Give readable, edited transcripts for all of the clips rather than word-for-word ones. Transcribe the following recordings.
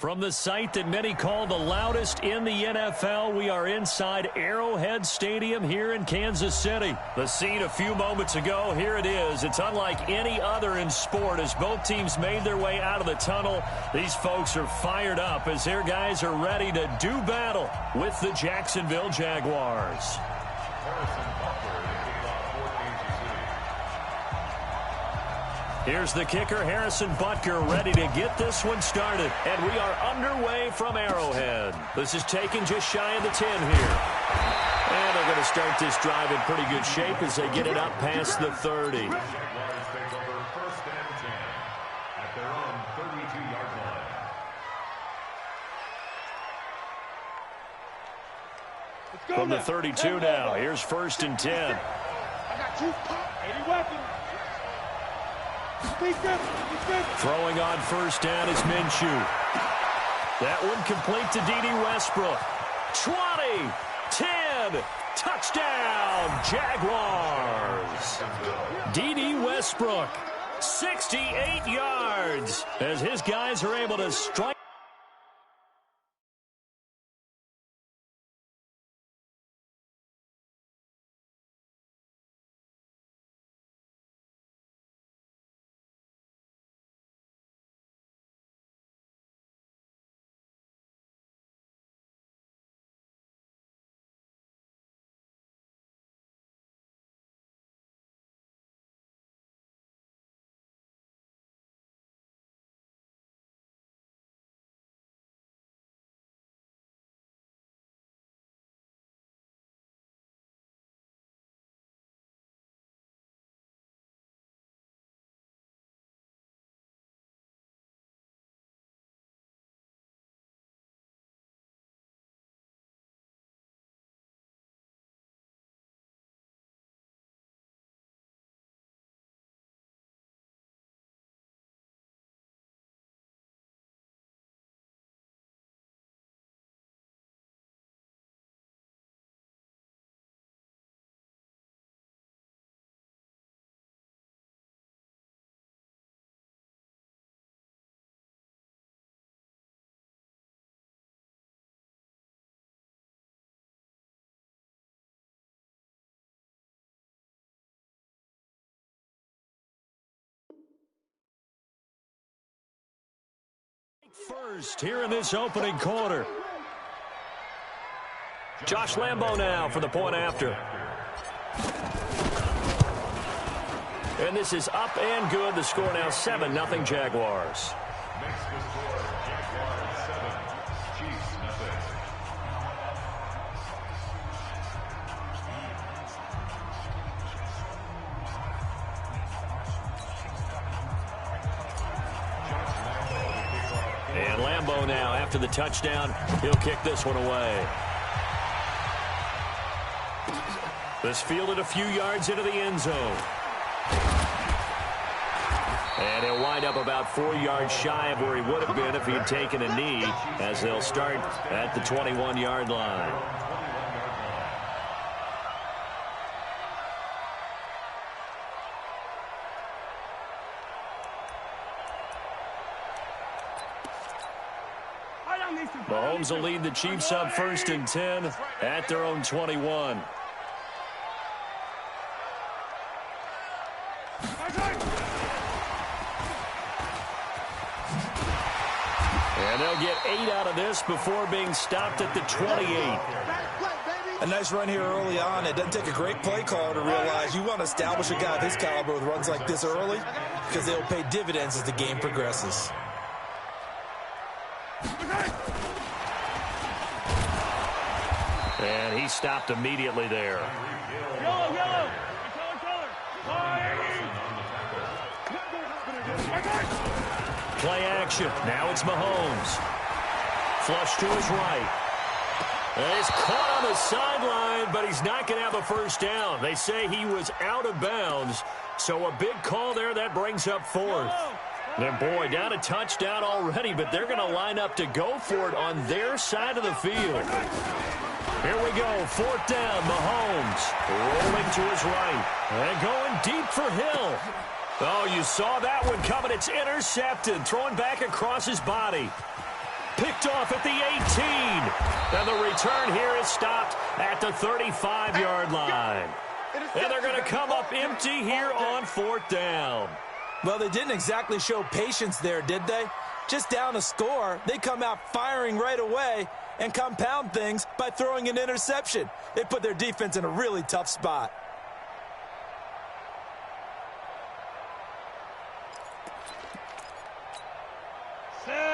From the site that many call the loudest in the NFL, we are inside Arrowhead Stadium here in Kansas City. The scene a few moments ago, here it is. It's unlike any other in sport as both teams made their way out of the tunnel. These folks are fired up as their guys are ready to do battle with the Jacksonville Jaguars. Here's the kicker, Harrison Butker, ready to get this one started. And we are underway from Arrowhead. This is taken just shy of the 10 here. And they're going to start this drive in pretty good shape as they get it up past the 30. From the 32 now, here's 1st and 10. I got you. 80 weapons. Throwing on 1st down is Minshew. That one complete to D.D. Westbrook. 20, 10, touchdown, Jaguars. D.D. Westbrook, 68 yards as his guys are able to strike. First here in this opening quarter. Josh Lambo now for the point after. And this is up and good. The score now 7-0 Jaguars. And Lambo now, after the touchdown, he'll kick this one away. This fielded a few yards into the end zone. And he'll wind up about 4 yards shy of where he would have been if he had taken a knee, as they'll start at the 21-yard line. Mahomes will lead the Chiefs up 1st and 10 at their own 21. And they'll get 8 out of this before being stopped at the 28. A nice run here early on. It doesn't take a great play caller to realize you want to establish a guy of his caliber with runs like this early because they'll pay dividends as the game progresses. And he stopped immediately there. Yellow. Play action. Now it's Mahomes. Flush to his right. And he's caught on the sideline, but he's not going to have a first down. They say he was out of bounds. So a big call there. That brings up 4th. And boy, down a touchdown already, but they're going to line up to go for it on their side of the field. Here we go, 4th down, Mahomes rolling to his right and going deep for Hill. Oh, you saw that one coming. It's intercepted, throwing back across his body. Picked off at the 18. And the return here is stopped at the 35-yard line. And they're going to come up empty here on 4th down. Well, they didn't exactly show patience there, did they? Just down a score, they come out firing right away and compound things by throwing an interception. They put their defense in a really tough spot.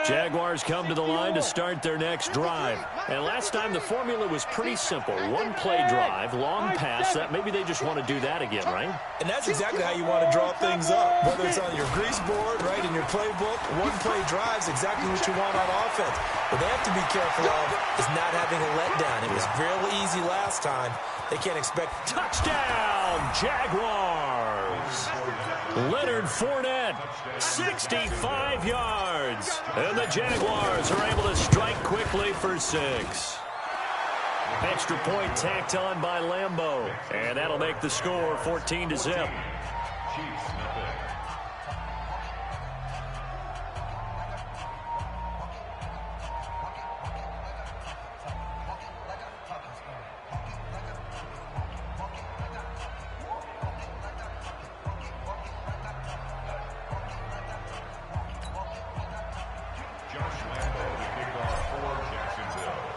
Jaguars come to the line to start their next drive. And last time the formula was pretty simple. One play drive, long pass. That maybe they just want to do that again, right? And that's exactly how you want to draw things up. Whether it's on your grease board, right, in your playbook, one play drive's exactly what you want on offense. What they have to be careful of is not having a letdown. It was real easy last time. They can't expect... Touchdown, Jaguars! Leonard Fournette, 65 yards. And the Jaguars are able to strike quickly for 6. Extra point tacked on by Lambeau. And that'll make the score 14-0.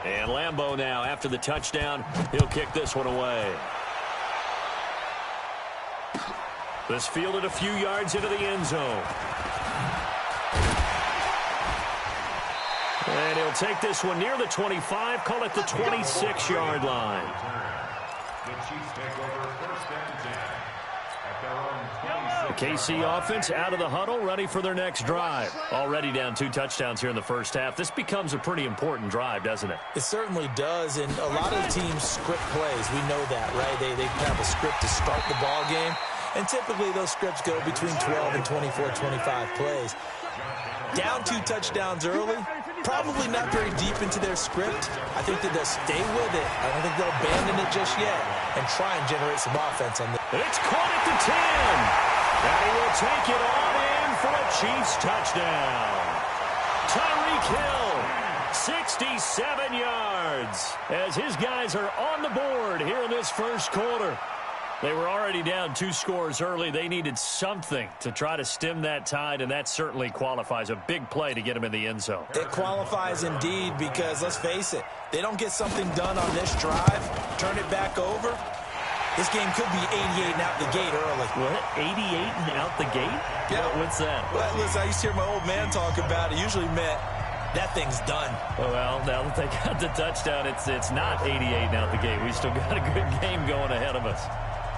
And Lambeau now, after the touchdown, he'll kick this one away. This fielded a few yards into the end zone. And he'll take this one near the 25, call it the 26-yard line. The Chiefs take over 1st and 10 at their own 26. The KC offense out of the huddle, ready for their next drive. Already down 2 touchdowns here in the first half. This becomes a pretty important drive, doesn't it? It certainly does, and a lot of teams script plays. We know that, right? They have a script to start the ball game, and typically those scripts go between 12 and 24, 25 plays. Down 2 touchdowns early, probably not very deep into their script. I think that they'll stay with it. I don't think they'll abandon it just yet and try and generate some offense on this. It's caught at the 10. And he will take it on in for a Chiefs touchdown. Tyreek Hill, 67 yards, as his guys are on the board here in this first quarter. They were already down 2 scores early. They needed something to try to stem that tide, and that certainly qualifies. A big play to get him in the end zone. It qualifies indeed because, let's face it, they don't get something done on this drive, turn it back over, this game could be 88 and out the gate early. What? 88 and out the gate? Yeah. What's that? Well, listen, I used to hear my old man talk about it. Usually meant that thing's done. Well, now that they got the touchdown, it's not 88 and out the gate. We still got a good game going ahead of us.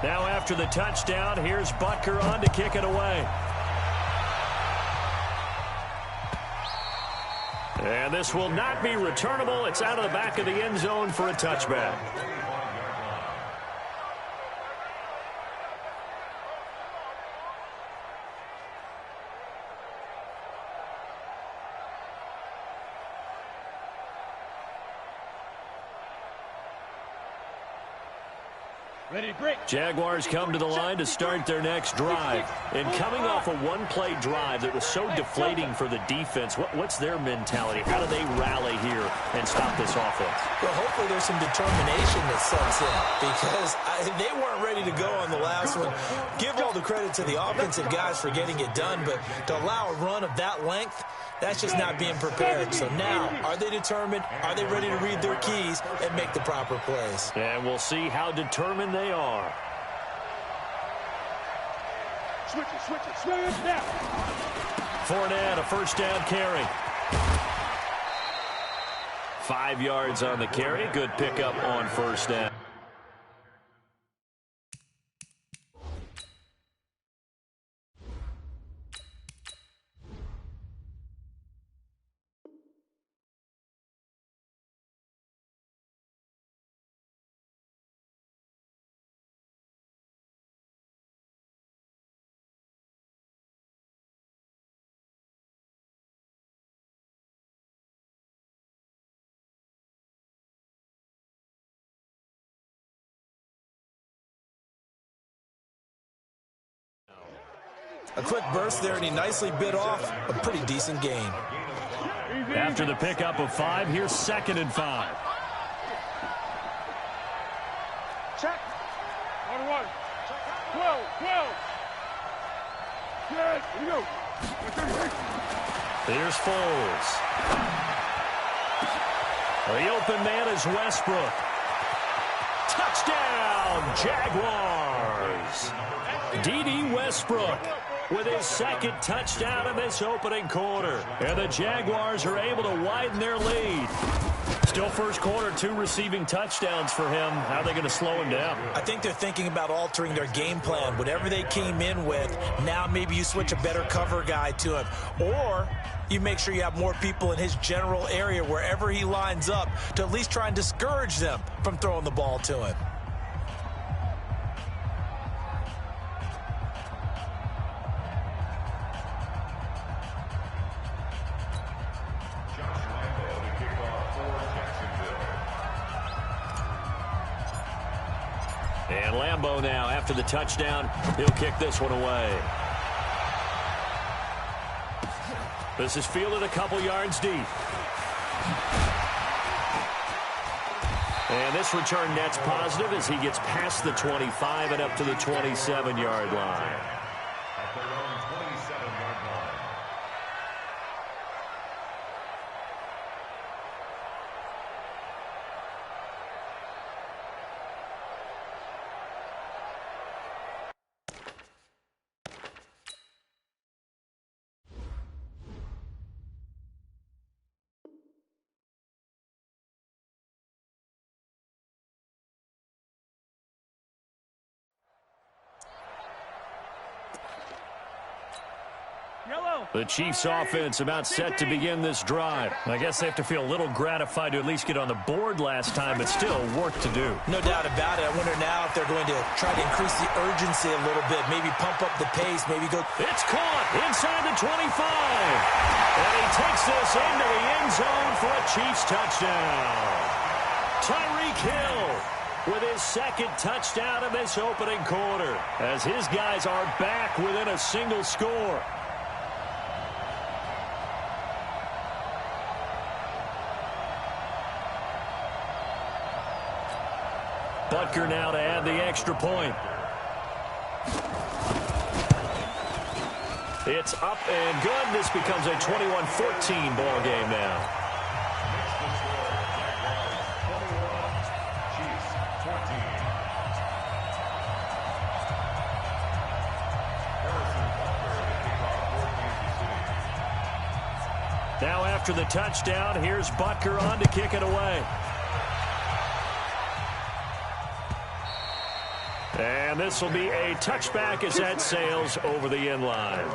Now after the touchdown, here's Butker on to kick it away. And this will not be returnable. It's out of the back of the end zone for a touchback. Ready to break. Jaguars come to the line to start their next drive. And coming off a one-play drive that was so deflating for the defense, what's their mentality? How do they rally here and stop this offense? Well, hopefully there's some determination that sets in because they weren't ready to go on the last one. Give all the credit to the offensive guys for getting it done, but to allow a run of that length, that's just not being prepared. So now, are they determined? Are they ready to read their keys and make the proper plays? And we'll see how determined they are. Switch it now. Fournette, a first down carry. 5 yards on the carry. Good pickup on first down. A quick burst there, and he nicely bit off a pretty decent gain. After the pickup of 5, here's 2nd and 5. Check. 1-1. 12. Good. Here we go. Here's Foles. The open man is Westbrook. Touchdown, Jaguars. D.D. Westbrook with his 2nd touchdown of this opening quarter. And the Jaguars are able to widen their lead. Still first quarter, 2 receiving touchdowns for him. How are they going to slow him down? I think they're thinking about altering their game plan. Whatever they came in with, now maybe you switch a better cover guy to him. Or you make sure you have more people in his general area wherever he lines up to at least try and discourage them from throwing the ball to him. And Lambeau now, after the touchdown, he'll kick this one away. This is fielded a couple yards deep. And this return net's positive as he gets past the 25 and up to the 27-yard line. At their own 27-yard line. The Chiefs offense about set to begin this drive. I guess they have to feel a little gratified to at least get on the board last time, but still work to do. No doubt about it. I wonder now if they're going to try to increase the urgency a little bit, maybe pump up the pace, maybe go. It's caught inside the 25. And he takes this into the end zone for a Chiefs touchdown. Tyreek Hill with his 2nd touchdown of this opening quarter as his guys are back within a single score. Butker now to add the extra point. It's up and good. This becomes a 21-14 ball game now. Now after the touchdown, here's Butker on to kick it away. And this will be a touchback as that sails over the end line.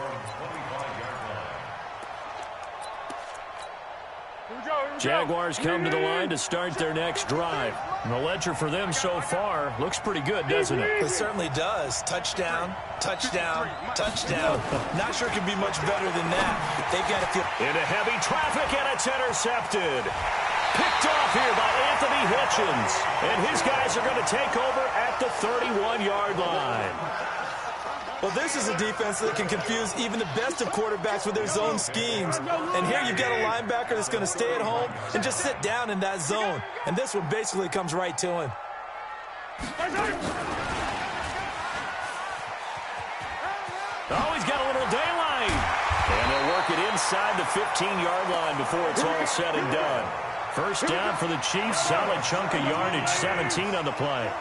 Jaguars come to the line to start their next drive. And the ledger for them so far looks pretty good, doesn't it? It certainly does. Touchdown, touchdown, touchdown. Not sure it can be much better than that. They've got to feel into heavy traffic, and it's intercepted. Picked off here by Anthony Hitchens. And his guys are going to take over at the 31-yard line. Well, this is a defense that can confuse even the best of quarterbacks with their zone schemes. And here you've got a linebacker that's going to stay at home and just sit down in that zone. And this one basically comes right to him. Oh, he's got a little daylight. And they'll work it inside the 15-yard line before it's all said and done. First down for the Chiefs. Solid chunk of yardage, 17 on the play.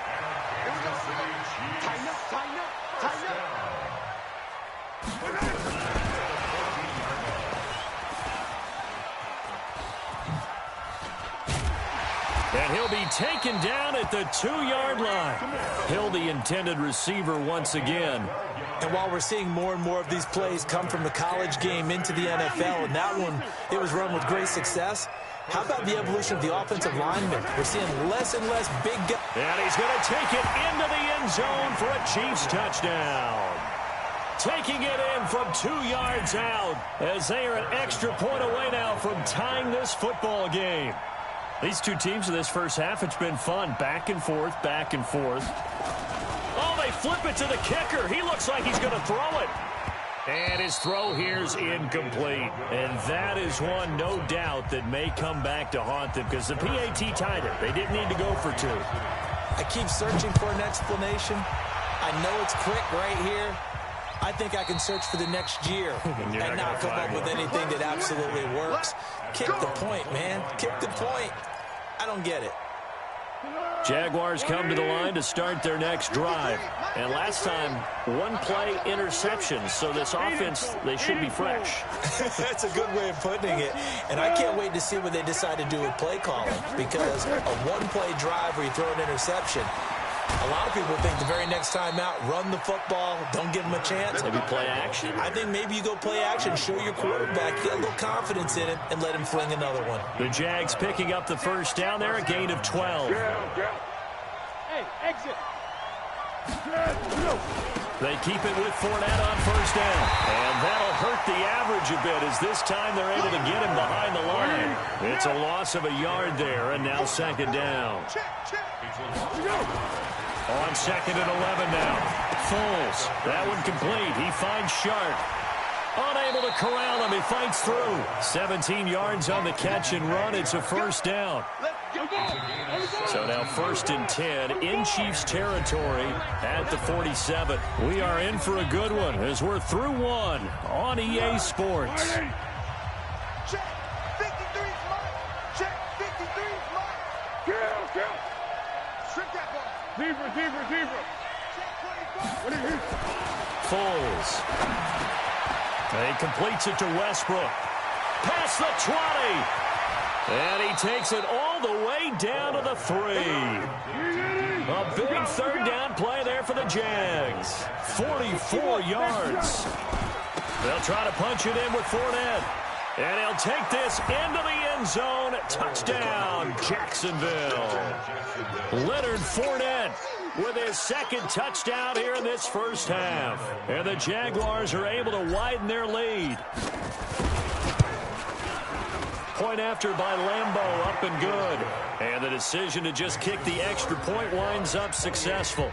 And he'll be taken down at the 2-yard line. Hill, the intended receiver once again. And while we're seeing more and more of these plays come from the college game into the NFL, and that one, it was run with great success, how about the evolution of the offensive linemen? We're seeing less and less big guys. And he's going to take it into the end zone for a Chiefs touchdown. Taking it in from 2 yards out as they are an extra point away now from tying this football game. These two teams in this first half, it's been fun. Back and forth, back and forth. Oh, they flip it to the kicker. He looks like he's going to throw it. And his throw here's incomplete. And that is one, no doubt, that may come back to haunt them because the PAT tied it. They didn't need to go for two. I keep searching for an explanation. I know it's quick right here. I think I can search for the next year and not come up with anything that absolutely works. Kick the point, man. Kick the point. I don't get it. Jaguars come to the line to start their next drive. And last time, one play interception. So this offense, they should be fresh. That's a good way of putting it. And I can't wait to see what they decide to do with play calling. Because a one-play drive where you throw an interception, a lot of people think the very next time out, run the football, don't give them a chance. Maybe play action. I think maybe you go play action, show your quarterback, get a little confidence in him, and let him fling another one. The Jags picking up the first down there, a gain of 12. Hey, exit. They keep it with Fournette on first down. And that'll hurt the average a bit as this time they're able to get him behind the line. It's a loss of a yard there, and now second down. On second and 11 now. Foles. That one complete. He finds Sharp. Unable to corral him. He fights through. 17 yards on the catch and run. It's a first down. So now first and 10 in Chiefs territory at the 47. We are in for a good one as we're through one on EA Sports. Check 53's mine. Check 53's mine. Kill. Strip that ball. Deeper. Check 25. What is he? Foles. He completes it to Westbrook. Past the 20. And he takes it all the way down to the 3. A big third down play there for the Jags. 44 yards. They'll try to punch it in with Fournette. And he'll take this into the end zone. Touchdown, Jacksonville. Leonard Fournette with his second touchdown here in this first half. And the Jaguars are able to widen their lead. Point after by Lambeau, up and good. And the decision to just kick the extra point winds up successful.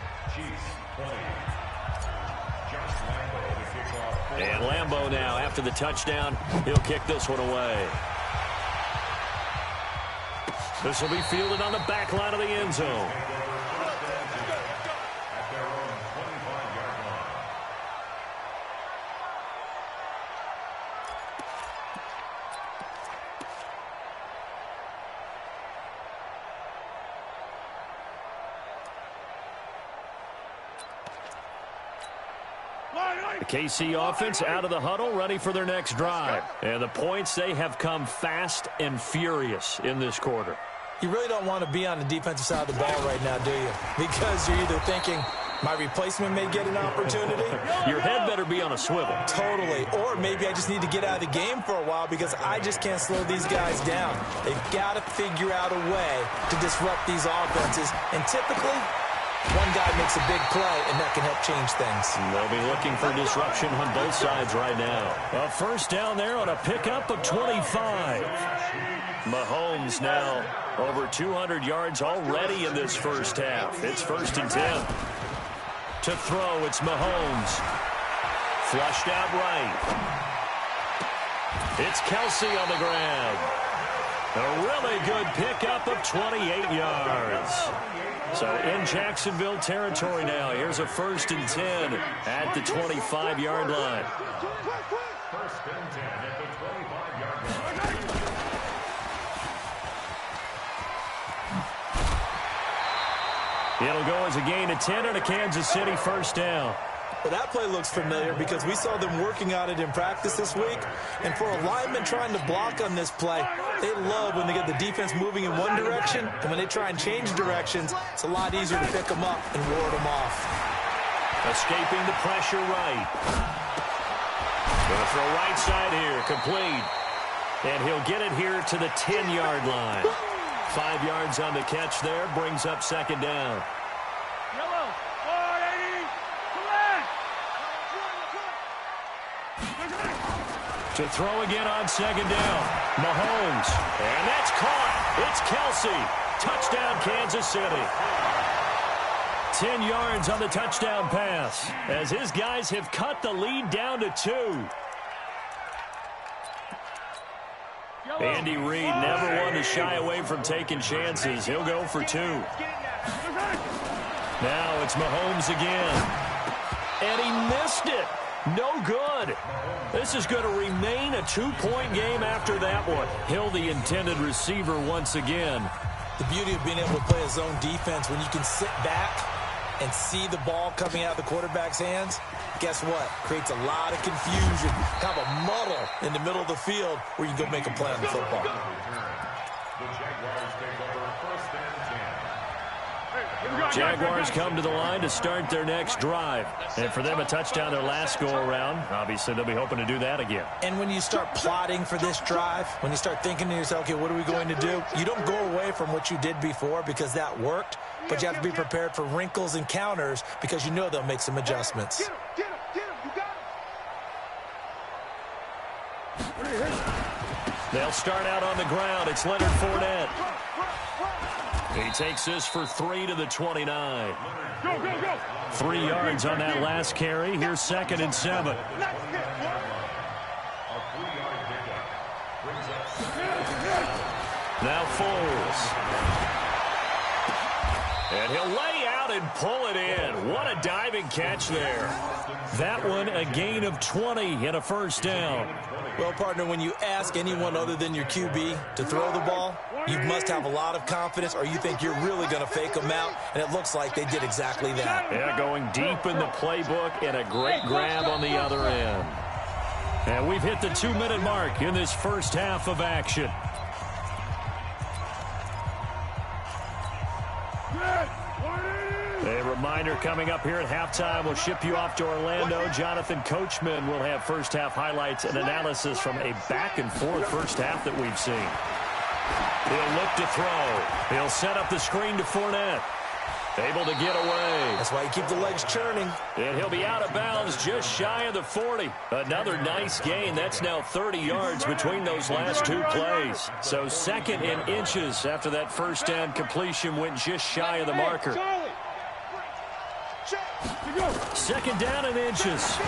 And Lambeau now, after the touchdown, he'll kick this one away. This will be fielded on the back line of the end zone. The KC offense out of the huddle, ready for their next drive. And the points, they have come fast and furious in this quarter. You really don't want to be on the defensive side of the ball right now, do you? Because you're either thinking, my replacement may get an opportunity. Your head better be on a swivel. Totally. Or maybe I just need to get out of the game for a while because I just can't slow these guys down. They've got to figure out a way to disrupt these offenses. And typically, one guy makes a big play, and that can help change things. They'll be looking for disruption on both sides right now. A first down there on a pickup of 25. Mahomes now over 200 yards already in this first half. It's first and 10. To throw, it's Mahomes. Flushed out right. It's Kelsey on the ground. A really good pickup of 28 yards. So in Jacksonville territory now. Here's a first and 10 at the 25-yard line. First and 10 at the 25-yard line. It'll go as a gain of 10 and a Kansas City first down. Well, that play looks familiar because we saw them working on it in practice this week. And for a lineman trying to block on this play, they love when they get the defense moving in one direction. And when they try and change directions, it's a lot easier to pick them up and ward them off. Escaping the pressure right. Going to throw right side here. Complete. And he'll get it here to the 10-yard line. 5 yards on the catch there. Brings up second down. Yellow. 480. To throw again on second down. Mahomes. And that's caught. It's Kelsey. Touchdown, Kansas City. 10 yards on the touchdown pass as his guys have cut the lead down to 2. Andy Reid never one to shy away from taking chances. He'll go for 2. Now it's Mahomes again. And he missed it. No good. This is going to remain a 2-point game after that one. Hill, the intended receiver once again. The beauty of being able to play a zone defense when you can sit back and see the ball coming out of the quarterback's hands, guess what? Creates a lot of confusion, kind of a muddle in the middle of the field where you can go make a play on the football. The Jaguars take over first and 10. Jaguars come to the line to start their next drive. And for them, a touchdown their last go-around. Obviously, they'll be hoping to do that again. And when you start plotting for this drive, when you start thinking to yourself, okay, what are we going to do? You don't go away from what you did before because that worked, but you have to be prepared for wrinkles and counters because you know they'll make some adjustments. Get him, you got him. They'll start out on the ground. It's Leonard Fournette. He takes this for 3 to the 29. Go. 3 yards on that last carry. Here's 2nd and 7. Now Foles. And he'll lay out and pull it in. What a diving catch there. That one a gain of 20 and a first down. Well, partner, when you ask anyone other than your QB to throw the ball, you must have a lot of confidence or you think you're really going to fake them out, and it looks like they did exactly that. Yeah, going deep in the playbook and a great grab on the other end. And we've hit the 2-minute mark in this first half of action. A reminder coming up here at halftime, we'll ship you off to Orlando. Jonathan Coachman will have first half highlights and analysis from a back-and-forth first half that we've seen. He'll look to throw. He'll set up the screen to Fournette. Able to get away. That's why you keep the legs churning. And he'll be out of bounds just shy of the 40. Another nice gain. That's now 30 yards between those last 2 plays. So 2nd and inches after that first down completion went just shy of the marker. 2nd down and inches.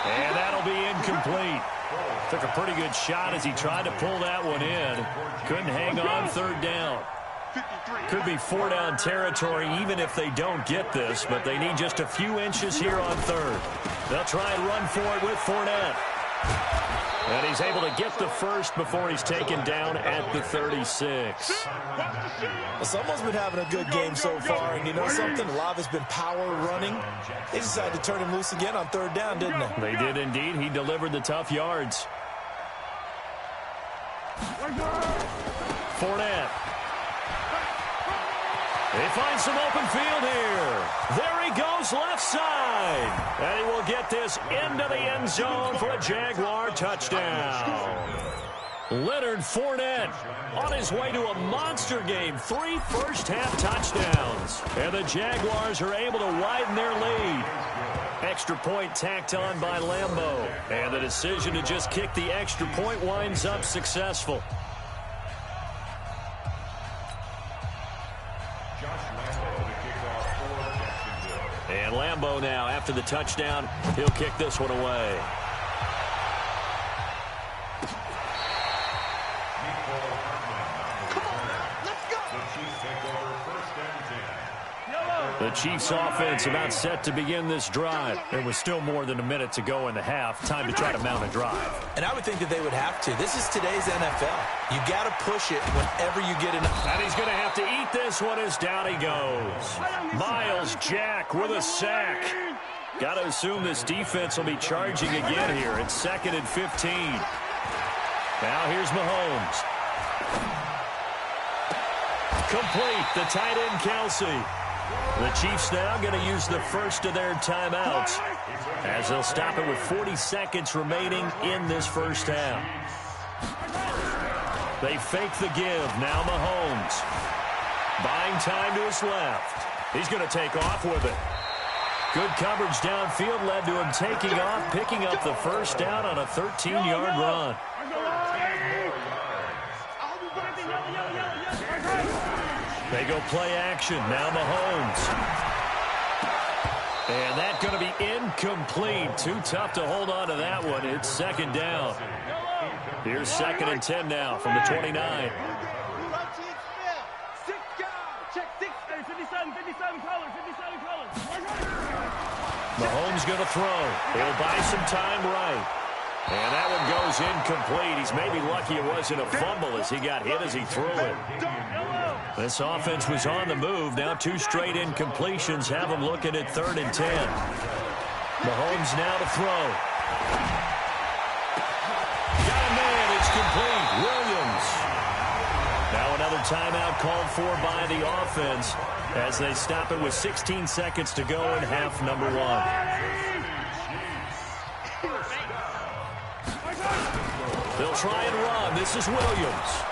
And that'll be incomplete. Took a pretty good shot as he tried to pull that one in. Couldn't hang on 3rd down. Could be 4-down territory even if they don't get this, but they need just a few inches here on 3rd. They'll try and run for it with Fournette. And he's able to get the first before he's taken down at the 36. Well, someone's been having a good game so far, and you know something? A lot of it's been power running. They decided to turn him loose again on 3rd down, didn't they? They did indeed. He delivered the tough yards. Fournette. He finds some open field here. There he goes left side. And he will get this into the end zone for a Jaguar touchdown. Leonard Fournette on his way to a monster game. 3 first-half touchdowns. And the Jaguars are able to widen their lead. Extra point tacked on by Lambeau. And the decision to just kick the extra point winds up successful. And Lambeau now, after the touchdown, he'll kick this one away. The Chiefs offense about set to begin this drive. There was still more than a minute to go in the half. Time to try to mount a drive. And I would think that they would have to. This is today's NFL. You got to push it whenever you get enough. And he's going to have to eat this one as down he goes. Myles Jack with a sack. Got to assume this defense will be charging again here. It's 2nd and 15. Now here's Mahomes. Complete. The tight end, Kelsey. The Chiefs now going to use the first of their timeouts as they'll stop it with 40 seconds remaining in this first half. They fake the give. Now Mahomes. Buying time to his left. He's going to take off with it. Good coverage downfield led to him taking off, picking up the first down on a 13-yard run. They go play action. Now Mahomes. And that's going to be incomplete. Too tough to hold on to that one. It's second down. Here's 2nd and 10 now from the 29. Mahomes going to throw. He'll buy some time right. And that one goes incomplete. He's maybe lucky it wasn't a fumble as he got hit as he threw it. This offense was on the move. Now 2 straight incompletions have them looking at 3rd and 10. Mahomes now to throw. Got a man. It's complete. Williams. Now another timeout called for by the offense as they stop it with 16 seconds to go in half number 1. They'll try and run. This is Williams.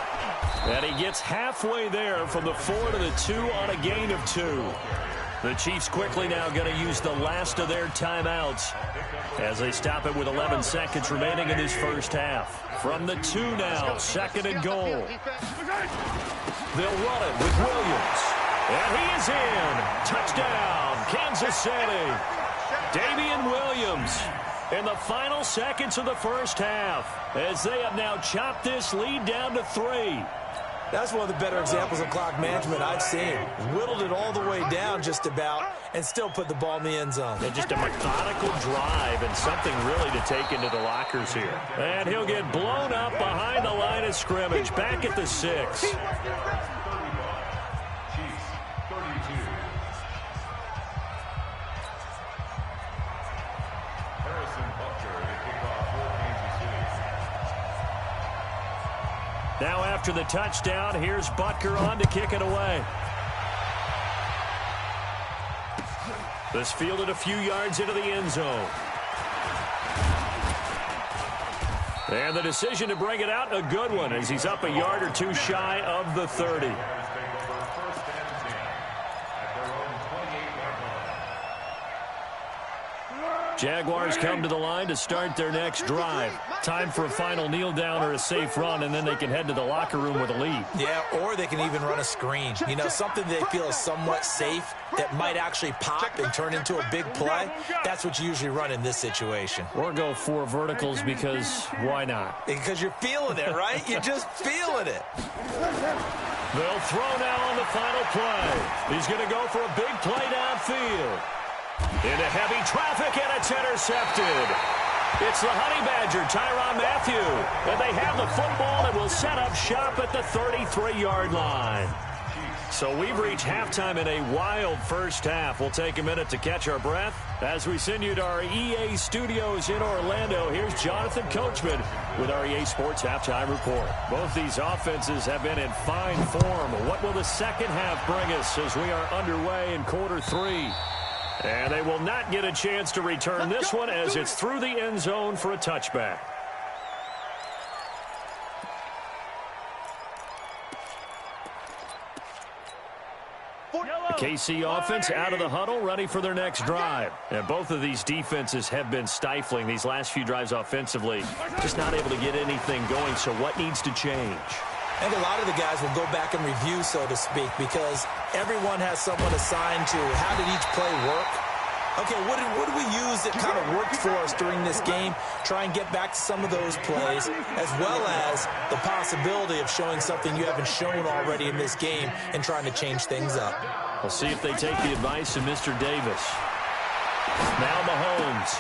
And he gets halfway there from the 4 to the 2 on a gain of 2. The Chiefs quickly now going to use the last of their timeouts as they stop it with 11 seconds remaining in this first half. From the 2 now, 2nd and goal. They'll run it with Williams. And he is in. Touchdown, Kansas City. Damian Williams in the final seconds of the first half as they have now chopped this lead down to 3. That's one of the better examples of clock management I've seen. Whittled it all the way down just about and still put the ball in the end zone. And just a methodical drive and something really to take into the lockers here. And he'll get blown up behind the line of scrimmage, back at the 6. Now after the touchdown, here's Butker on to kick it away. This fielded a few yards into the end zone. And the decision to bring it out, a good one, as he's up a yard or 2 shy of the 30. Jaguars come to the line to start their next drive. Time for a final kneel down or a safe run, and then they can head to the locker room with a lead. Yeah, or they can even run a screen. You know, something they feel is somewhat safe that might actually pop and turn into a big play. That's what you usually run in this situation. Or go 4 verticals because why not? Because you're feeling it, right? You're just feeling it. They'll throw now on the final play. He's going to go for a big play downfield. Into heavy traffic, and it's intercepted. It's the Honey Badger, Tyrann Mathieu. And they have the football and will set up shop at the 33-yard line. So we've reached halftime in a wild first half. We'll take a minute to catch our breath as we send you to our EA studios in Orlando. Here's Jonathan Coachman with our EA Sports Halftime Report. Both these offenses have been in fine form. What will the second half bring us as we are underway in quarter 3? And they will not get a chance to return this one as it's through the end zone for a touchback. The KC offense out of the huddle, ready for their next drive. And both of these defenses have been stifling these last few drives offensively. Just not able to get anything going, so what needs to change? I think a lot of the guys will go back and review, so to speak, because everyone has someone assigned to how did each play work. Okay, what did we use that kind of worked for us during this game? Try and get back to some of those plays, as well as the possibility of showing something you haven't shown already in this game and trying to change things up. We'll see if they take the advice of Mr. Davis. Now Mahomes.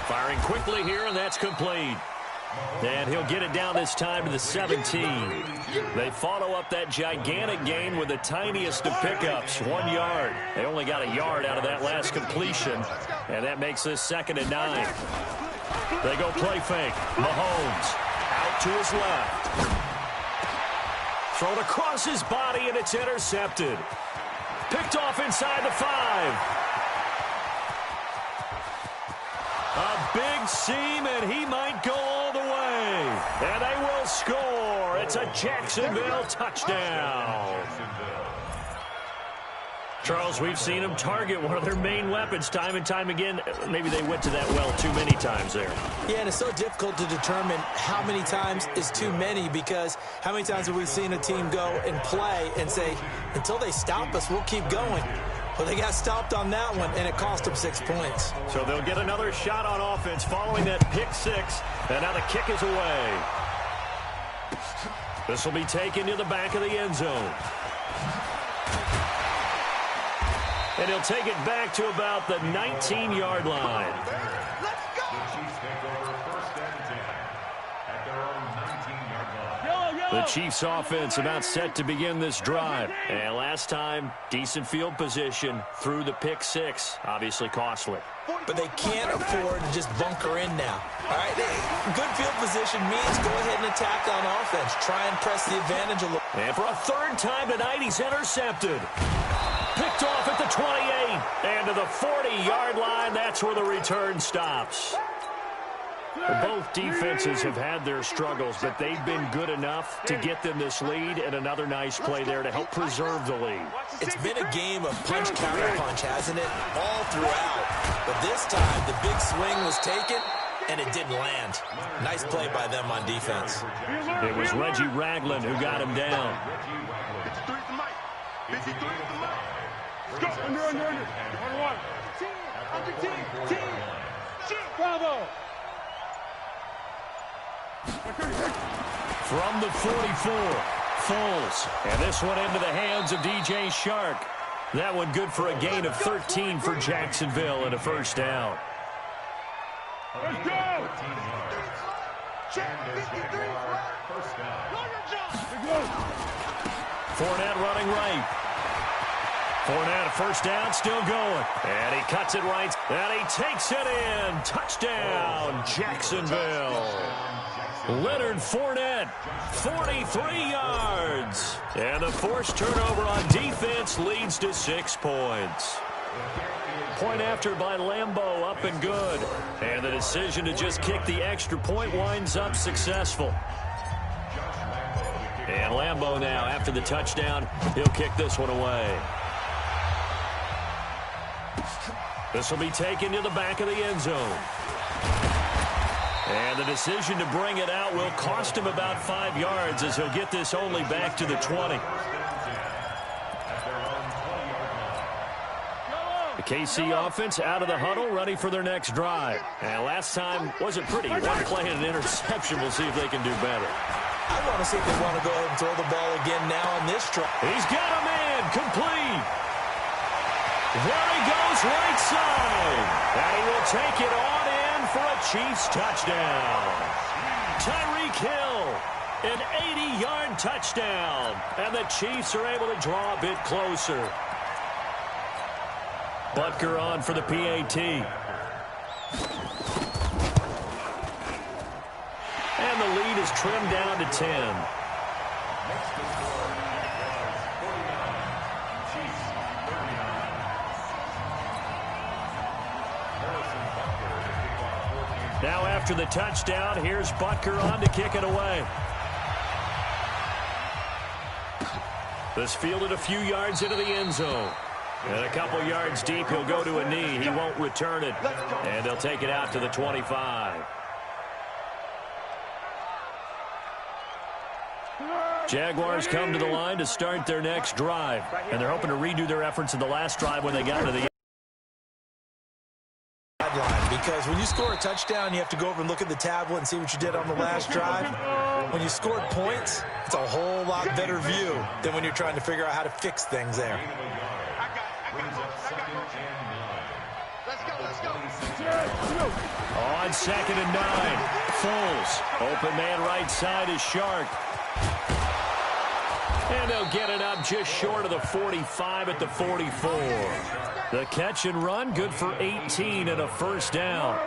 Firing quickly here, and that's complete. And he'll get it down this time to the 17. They follow up that gigantic gain with the tiniest of pickups, 1 yard. They only got a yard out of that last completion, and that makes this 2nd and 9. They go play fake. Mahomes out to his left. Thrown across his body, and it's intercepted. Picked off inside the 5. A big seam, and he might go all the way. And they will score. It's a Jacksonville touchdown. Charles, we've seen them target one of their main weapons time and time again. Maybe they went to that well too many times there. Yeah, and it's so difficult to determine how many times is too many, because how many times have we seen a team go and play and say, until they stop us, we'll keep going. Well, they got stopped on that one, and it cost them 6 points. So they'll get another shot on offense following that pick six, and now the kick is away. This will be taken to the back of the end zone. And he'll take it back to about the 19-yard line. Let's go! The Chiefs take over first and 10 at their own 19-yard line. The Chiefs offense about set to begin this drive. And last time, decent field position through the pick six. Obviously costly. But they can't afford to just bunker in now. All right, good field position means go ahead and attack on offense. Try and press the advantage a little. And for a third time tonight, he's intercepted. Picked off at the 28. And to the 40-yard line, that's where the return stops. Both defenses have had their struggles, but they've been good enough to get them this lead, and another nice play there to help preserve the lead. It's been a game of punch, counter punch, hasn't it? All throughout. But this time, the big swing was taken, and it didn't land. Nice play by them on defense. It was Reggie Ragland who got him down. 53's the mic. 53's the mic. Let's go. Under. 21. 10. Under 10. Bravo. From the 44, Foles. And this one into the hands of DJ Shark. That one good for a gain of 13 for Jacksonville and a first down. Let's go. Check 53. First down. Fournette running right. Fournette, a first down, still going. And he cuts it right, and he takes it in. Touchdown, Jacksonville. Leonard Fournette, 43 yards. And the forced turnover on defense leads to 6 points. Point after by Lambeau, up and good. And the decision to just kick the extra point winds up successful. And Lambeau now, after the touchdown, he'll kick this one away. This will be taken to the back of the end zone. And the decision to bring it out will cost him about 5 yards, as he'll get this only back to the 20. The KC offense out of the huddle, ready for their next drive. And last time wasn't pretty. One play and an interception. We'll see if they can do better. I want to see if they want to go ahead and throw the ball again now on this try. He's got a man, complete. There he goes, right side. And he will take it on in for a Chiefs touchdown. Tyreek Hill, an 80-yard touchdown. And the Chiefs are able to draw a bit closer. Butker on for the PAT. And the lead is trimmed down to 10. Now after the touchdown, here's Butker on to kick it away. This fielded a few yards into the end zone. And a couple yards deep, he'll go to a knee. He won't return it. And they'll take it out to the 25. Jaguars come to the line to start their next drive. And they're hoping to redo their efforts in the last drive when they got to the Line, because when you score a touchdown, you have to go over and look at the tablet and see what you did on the last drive. When you scored points, it's a whole lot better view than when you're trying to figure out how to fix things there. On 2nd and 9, Foles. Open man right side is Shark. And they'll get it up just short of the 45 at the 44. The catch and run, good for 18 and a first down.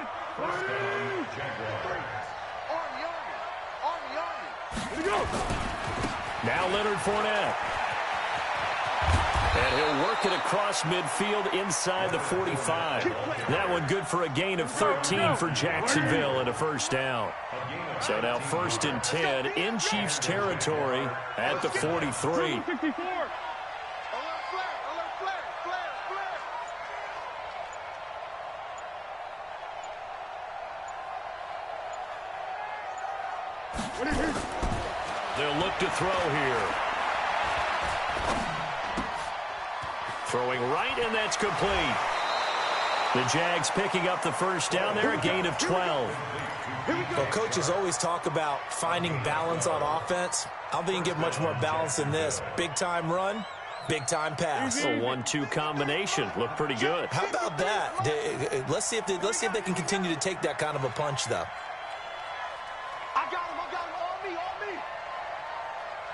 Now Leonard Fournette. And he'll work it across midfield inside the 45. That one good for a gain of 13 for Jacksonville and a first down. So now 1st and 10 in Chiefs territory at the 43. look to throw here. Throwing right, and that's complete. The Jags picking up the first down there, a gain of 12. Well, coaches always talk about finding balance on offense. I don't think you can get much more balance than this. Big-time run, big-time pass. A 1-2 combination. Looked pretty good. How about that? Let's see if they can continue to take that kind of a punch, though. I got him, on me.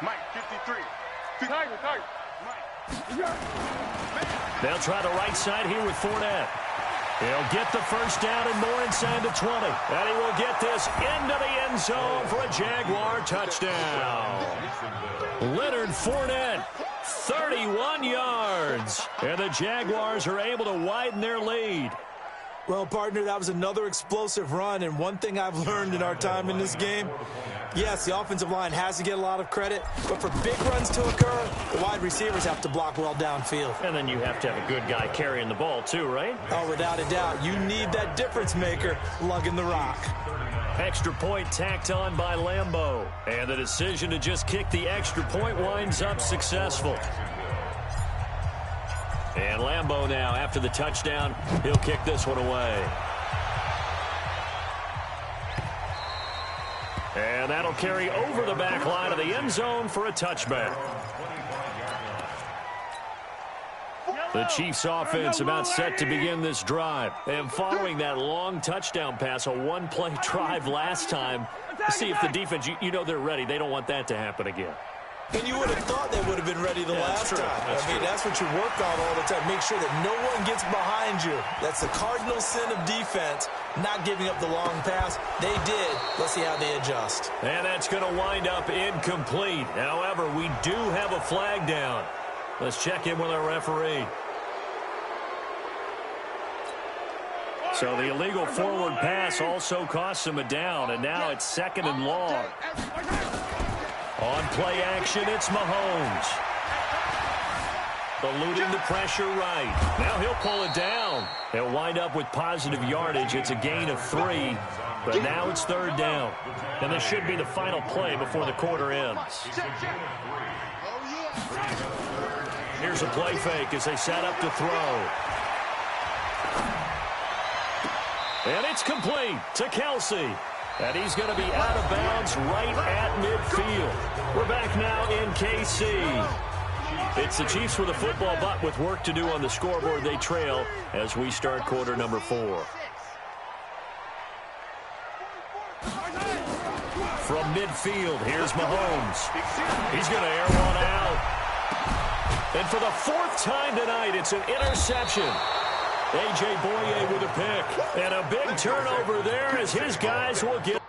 Mike, 53. Tiger. Mike. They'll try the right side here with Fournette. He'll get the first down and more inside the 20. And he will get this into the end zone for a Jaguar touchdown. Leonard Fournette, 31 yards. And the Jaguars are able to widen their lead. Well, partner, that was another explosive run, and one thing I've learned in our time in this game, yes, the offensive line has to get a lot of credit, but for big runs to occur, the wide receivers have to block well downfield. And then you have to have a good guy carrying the ball too, right? Oh, without a doubt. You need that difference maker lugging the rock. Extra point tacked on by Lambeau. And the decision to just kick the extra point winds up successful. And Lambeau now, after the touchdown, he'll kick this one away. And that'll carry over the back line of the end zone for a touchback. The Chiefs offense about set to begin this drive. And following that long touchdown pass, a one-play drive last time, to see if the defense, you know they're ready. They don't want that to happen again. And you would have thought they would have been ready the last time. That's what you work on all the time. Make sure that no one gets behind you. That's the cardinal sin of defense, not giving up the long pass. They did. Let's see how they adjust. And that's going to wind up incomplete. However, we do have a flag down. Let's check in with our referee. So the illegal forward pass also costs him a down, and now it's 2nd and long. On play action, it's Mahomes. Eluding the pressure right. Now he'll pull it down. He'll wind up with positive yardage. It's a gain of 3, but now it's 3rd down. And this should be the final play before the quarter ends. Here's a play fake as they set up to throw. And it's complete to Kelce. And he's going to be out of bounds right at midfield. We're back now in KC. It's the Chiefs with a football, but with work to do on the scoreboard, they trail as we start quarter number 4. From midfield, here's Mahomes. He's going to air one out. And for the 4th time tonight, it's an interception. A.J. Boye with a pick. And a big turnover there as his guys will get